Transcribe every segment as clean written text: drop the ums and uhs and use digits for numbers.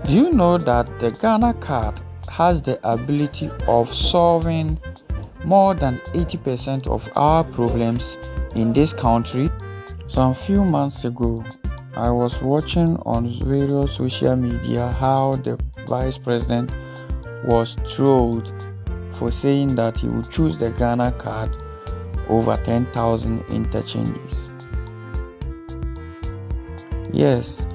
Do you know that the Ghana card has the ability of solving more than 80% of our problems in this country? Some few months ago, I was watching on various social media how the vice president was trolled for saying that he would choose the Ghana card over 10,000 interchanges. Yes,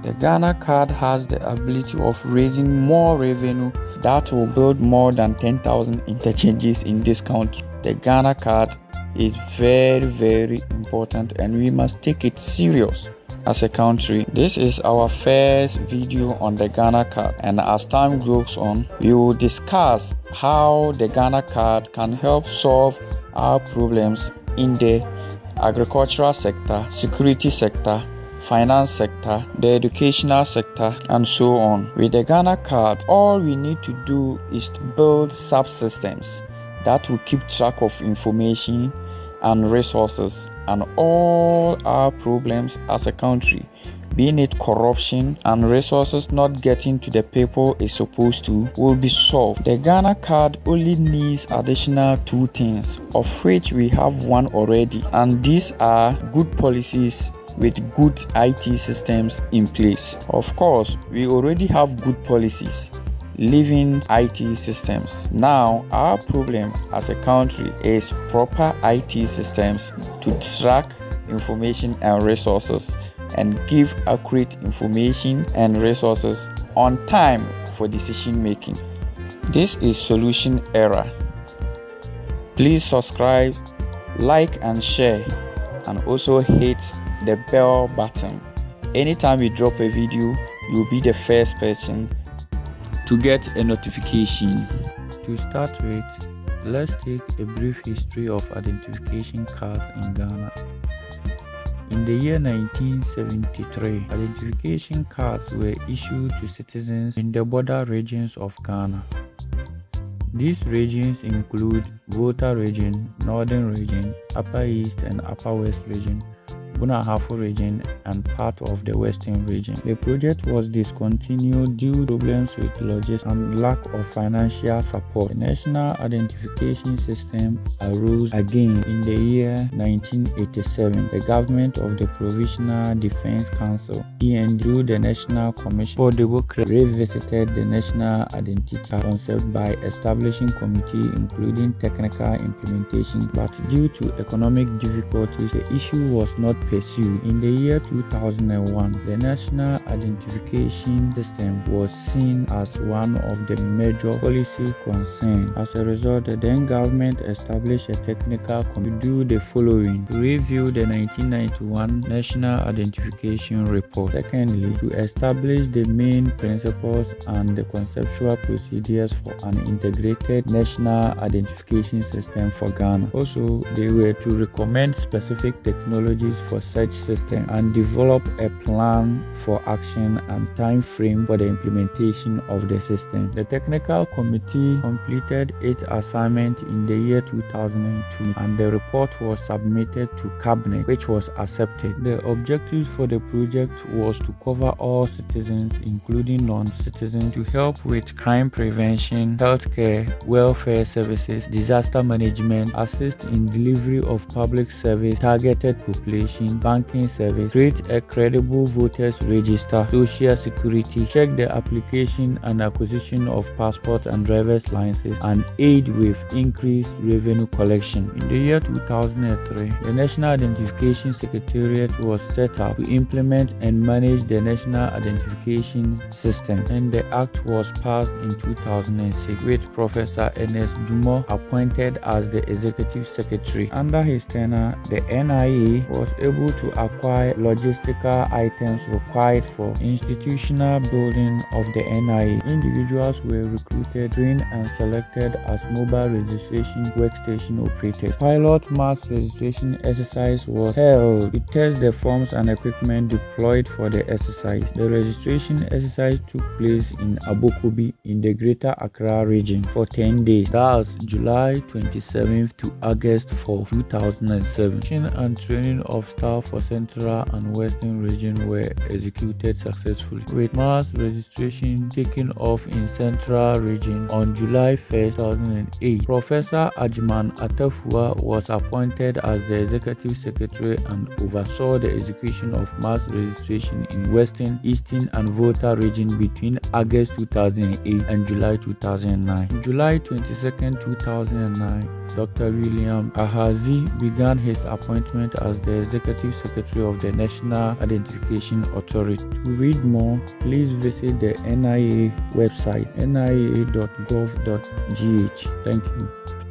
the Ghana card has the ability of raising more revenue that will build more than 10,000 interchanges in this country. The Ghana card is very, very important and we must take it serious as a country. This is our first video on the Ghana card, and as time goes on, we will discuss how the Ghana card can help solve our problems in the agricultural sector, security sector, finance sector, the educational sector, and so on. With the Ghana card, all we need to do is to build subsystems that will keep track of information and resources, and all our problems as a country, being it corruption and resources not getting to the people it's supposed to, will be solved. The Ghana card only needs additional 2 things, of which we have one already, and these are good policies with good IT systems in place. Of course, we already have good policies, living IT systems. Now, our problem as a country is proper IT systems to track information and resources and give accurate information and resources on time for decision making. This is Solution Era. Please subscribe, like and share, and also hit the bell button. Anytime we drop a video, you'll be the first person to get a notification. To start with, let's take a brief history of identification cards in Ghana. In the year 1973, identification cards were issued to citizens in the border regions of Ghana. These regions include Volta region, Northern region, Upper East and Upper West region, Buna Ahafo region, and part of the Western region. The project was discontinued due to problems with logistics and lack of financial support. The National Identification System arose again in the year 1987. The government of the Provisional Defense Council, PND, through the National Commission for Democracy, revisited the national identity concept by establishing committee including technical implementation, but due to economic difficulties, the issue was not pursued. In the year 2001, the National Identification System was seen as one of the major policy concerns. As a result, the then government established a technical committee to do the following: to review the 1991 National Identification Report. Secondly, to establish the main principles and the conceptual procedures for an integrated national identification system for Ghana. Also, they were to recommend specific technologies for such system and develop a plan for action and time frame for the implementation of the system. The technical committee completed its assignment in the year 2002 and the report was submitted to cabinet, which was accepted. The objectives for the project was to cover all citizens, including non-citizens, to help with crime prevention, healthcare, welfare services, disaster management, assist in delivery of public service, targeted population, banking service, create a credible voters register, social security, check the application and acquisition of passports and driver's licenses, and aid with increased revenue collection. In the year 2003, the National Identification Secretariat was set up to implement and manage the National Identification System, and the act was passed in 2006 with Professor Ernest Jumo appointed as the Executive Secretary. Under his tenure, the NIA was able to acquire logistical items required for institutional building of the NIA. Individuals were recruited, trained and selected as mobile registration workstation operators. Pilot mass registration exercise was held to test the forms and equipment deployed for the exercise. The registration exercise took place in Abokobi in the Greater Accra region for 10 days. That's July 27th to August 4, 2007. And training of staff for Central and Western region were executed successfully, with mass registration taking off in Central region on July 1, 2008. Professor Ajiman Atafua was appointed as the Executive Secretary and oversaw the execution of mass registration in Western, Eastern, and Volta region between August 2008 and July 2009. On July 22, 2009, Dr. William Ahazi began his appointment as the Executive Secretary of the National Identification Authority. To read more, please visit the NIA website, nia.gov.gh. Thank you.